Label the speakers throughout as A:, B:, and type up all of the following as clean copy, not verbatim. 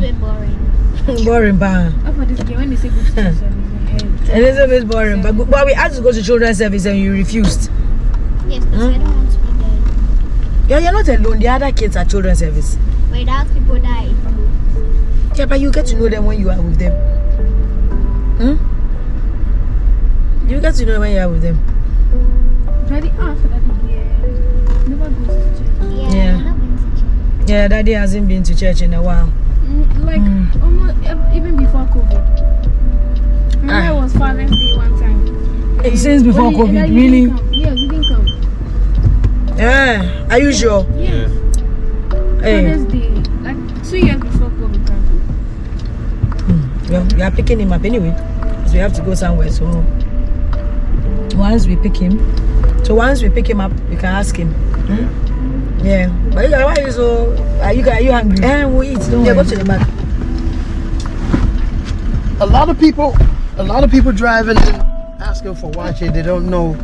A: bit boring.
B: Boring, ba.
C: When they say go to church service,
B: It's a bit boring, but we asked to go to children's service and you refused.
A: Yes, because I don't want to be there.
B: Yeah, you're not alone. The other kids at children's service.
A: Without people die.
B: Yeah, but you get to know them when you are with them. You get to know when you are with them.
C: Daddy after that never goes to church.
A: Yeah. I'm not going to church.
B: Yeah, Daddy hasn't been to church in a while.
C: Almost even before COVID. Remember it was Father's Day one time.
B: Since before COVID, really?
C: Yes, you didn't come.
B: Yeah, are you sure?
C: Yes.
B: Hey.
C: Father's Day, like 2 years before COVID.
B: Well, we are picking him up anyway, because we have to go somewhere. So once we pick him up, we can ask him. Yeah, but why are you so? Are you hungry? We'll eat. Don't worry. Go to the back.
D: A lot of people driving and asking for watching. They don't know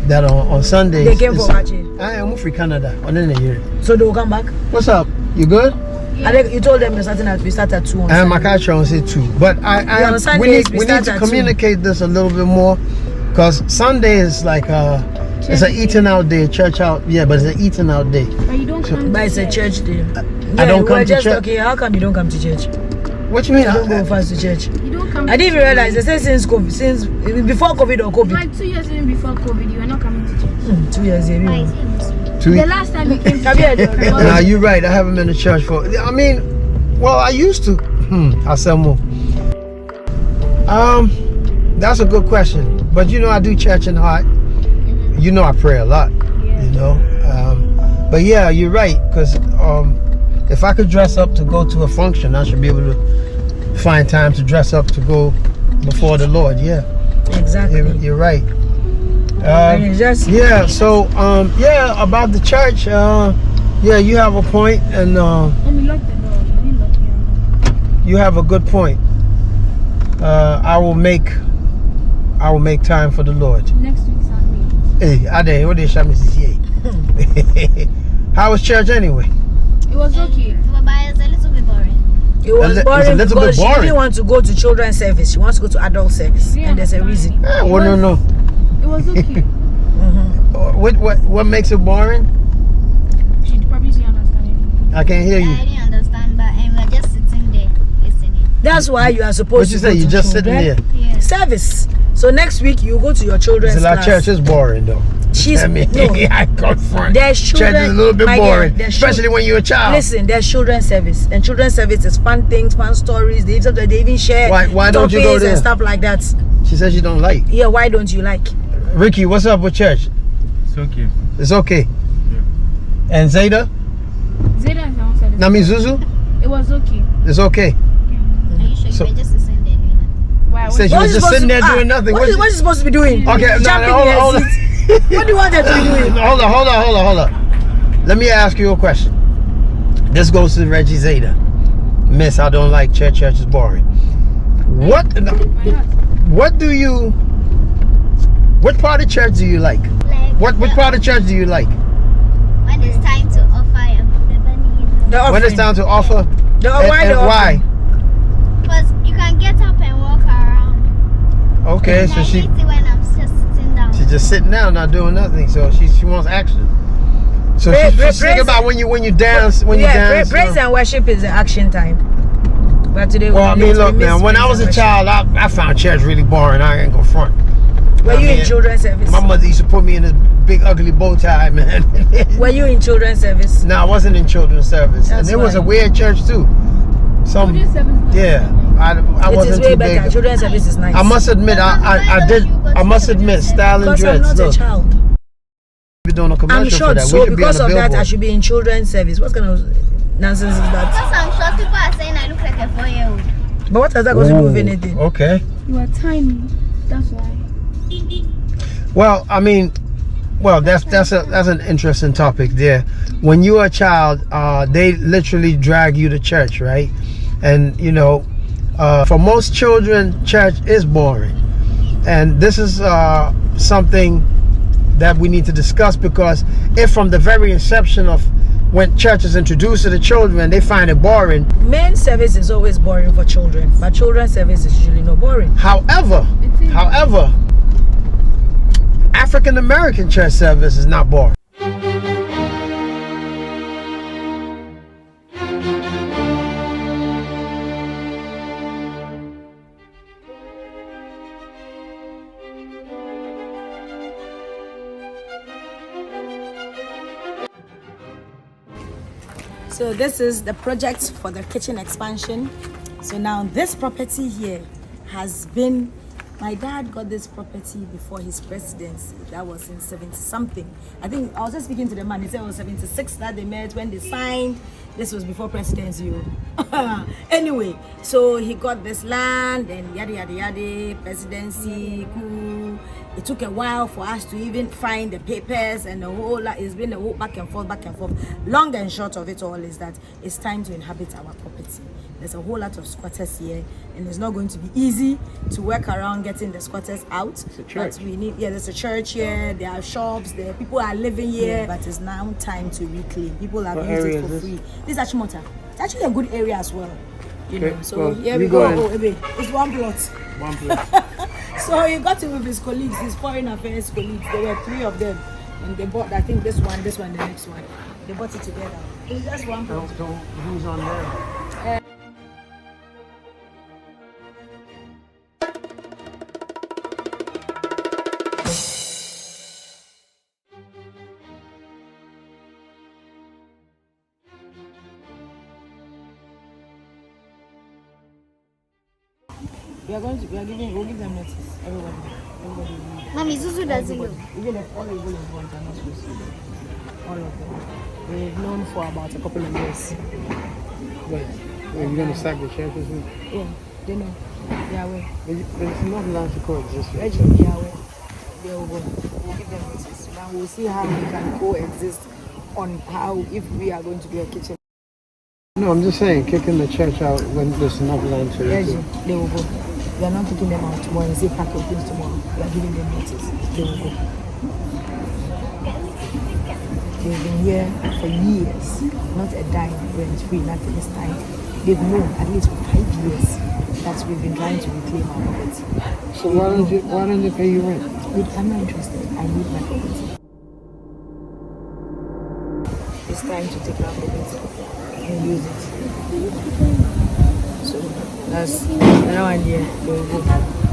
D: that on Sundays.
B: They came for watching.
D: I am free Canada on the year.
B: So they will come back.
D: What's up? You good?
B: Yeah. You told them we start at 2 on
D: And my car on say 2. But we need to communicate this a little bit more, because Sunday is like it's an eating out day, church out. Yeah, but it's an eating out day.
C: But you don't come.
B: But it's a church day.
D: I don't come to
B: just
D: church.
B: Okay, how come you don't come to church?
D: What you mean?
B: You don't go fast to church.
C: You don't come.
B: I didn't even realize. They said since before COVID or COVID.
C: Like 2 years even before COVID, you were not coming to church.
B: 2 years, yeah.
A: Why is it Muslim?
C: The last time you came to church.
D: Nah, you're right. I haven't been to church for. I mean, well, I used to. I said more. That's a good question. But I do church in heart. I pray a lot. But yeah, you're right. Because if I could dress up to go to a function, I should be able to find time to dress up to go before the Lord. Yeah,
B: Exactly.
D: you're right.
B: Yeah.
D: So about the church. You have a point, and
C: Lock the door. You didn't lock it.
D: you have a good point. I will make time for the Lord.
C: Next week Sunday.
D: Hey, Ade, what they show me this. How was church anyway?
C: It was okay.
A: But it's a little bit boring.
B: It was boring
D: It's a little bit
B: because she
D: boring.
B: didn't want to go to children's service. She wants to go to adult service,
C: Yeah,
B: and there's a reason.
D: No.
C: It was okay.
D: What makes it boring?
C: She probably didn't understand anything.
D: I can't hear
A: I
D: you.
A: didn't understand, but we're just sitting there listening.
B: That's why you are
D: What
B: supposed
D: you
B: to
D: say?
B: go
D: You
B: to
D: just sitting
B: children
D: there.
A: Yeah.
B: service. So next week you go to your children's
D: It's a lot.
B: class.
D: Church is boring though.
B: She's
D: I mean,
B: no.
D: I got front.
B: There's children.
D: Church is a little bit
B: my girl,
D: boring,
B: there's
D: especially when you're a child.
B: Listen, there's children's service, and children's service is fun things, fun stories. They even share
D: Why don't you go
B: topics
D: there?
B: and stuff like that.
D: She says she don't like.
B: Yeah, why don't you like?
D: Ricky, what's up with church?
E: It's okay.
D: It's okay.
E: Yeah.
D: And Zeta?
C: Zeta is the one said it.
D: Namizuzu?
C: It was okay.
D: It's okay.
A: Are you sure
D: So-
A: you were just sitting there doing nothing?
C: Why?
D: Says you was just sitting there doing nothing.
B: What is she supposed to be doing?
D: Okay,
B: Jumping
D: hold
B: in her
D: on.
B: seat. What do you want her to be doing?
D: Hold on. Let me ask you a question. This goes to Reggie Zeta. Miss, I don't like church. Church is boring. What part of church do you like? What part of church do you like?
A: When it's time to offer
D: When it's time to offer? Why?
A: because you can get up and walk around.
D: Okay,
A: And
D: so
A: I
D: she
A: hate it when I'm just sitting down.
D: she's just sitting down, not doing nothing. So she wants action. So she's thinking about when you dance, dance.
B: Praise and worship is the action time. But today,
D: Well, I mean, look, man. When I was a child, I found church really boring. I ain't gonna front.
B: Were you in children's service?
D: My mother used to put me in this big ugly bow tie, man.
B: Were you in children's service?
D: No, I wasn't in children's service,
B: That's
D: and it was a
B: why.
D: weird church too.
C: Children's service.
D: Yeah, I
B: It
D: wasn't
B: is way
D: too
B: better.
D: big.
B: Children's service is nice.
D: I must admit, I must admit, style and
B: because I'm
D: dreads.
B: not a
D: Look,
B: child.
D: we're doing a
B: I'm
D: commercial for
B: short,
D: that.
B: so
D: We should be on
B: because
D: the
B: of that, I
D: billboard.
B: should be in children's service. What kind of nonsense is that?
A: Because I'm sure people are saying I look like a 4-year-old.
B: But what has that got to do with anything?
D: Okay.
C: You are tiny. That's why.
D: Well, I mean, that's an interesting topic there. When you are a child, they literally drag you to church, right? And for most children, church is boring. And this is something that we need to discuss, because if from the very inception of when church is introduced to the children, they find it boring.
B: Men service is always boring for children, but children's service is usually not boring.
D: However, African American church service is not boring.
B: So this is the project for the kitchen expansion. So now this property here has been, my dad got this property before his presidency. That was in 70 something. I think I was just speaking to the man, he said it was 76 that they met when they signed. This was before presidency. Anyway, so he got this land and yada yada yada, presidency, cool. It took a while for us to even find the papers and the whole lot. It's been a whole back and forth, back and forth. Long and short of it all is that it's time to inhabit our property. There's a whole lot of squatters here, and it's not going to be easy to work around getting the squatters out.
D: It's a church.
B: But we need, yeah, there's a church here, there are shops, there people are living here, but it's now time to reclaim. People have used it for free. This is Achimota. It's actually a good area as well. You know, so
D: well,
B: here we
D: you
B: go.
D: go
B: Oh, it's one plot.
D: One place.
B: So he got it with his colleagues, his foreign affairs colleagues. There were 3 of them, and they bought, I think, this one, the next one. They bought it together. It's just one plot.
D: So who's on there?
B: We'll give them notice. Everybody will read.
A: Mommy, Zuzu doesn't know.
B: Even if all the people in front are not supposed to know. All of them. We've known for about a couple of years.
D: Wait, you're gonna sack the church, isn't it?
B: Yeah, they know. They are aware.
D: It's not allowed to coexist. Right?
B: Reggie, they are aware. They will go. We'll give them notice. Now we'll see how we can coexist on how, if we are going to do a kitchen.
D: No, I'm just saying, kicking the church out when there's enough land to
B: Reggie,
D: it.
B: they will go. We are not kicking them out tomorrow and say pack your things tomorrow. We are giving them notice. They will go. They've been here for years. Not a dime, rent free, nothing this time. They've known at least for 5 years that we've been trying to reclaim our property.
D: So why don't you pay your rent?
B: I'm not interested. I need my property. It's time to take our property and use it. So that's another idea. They will go.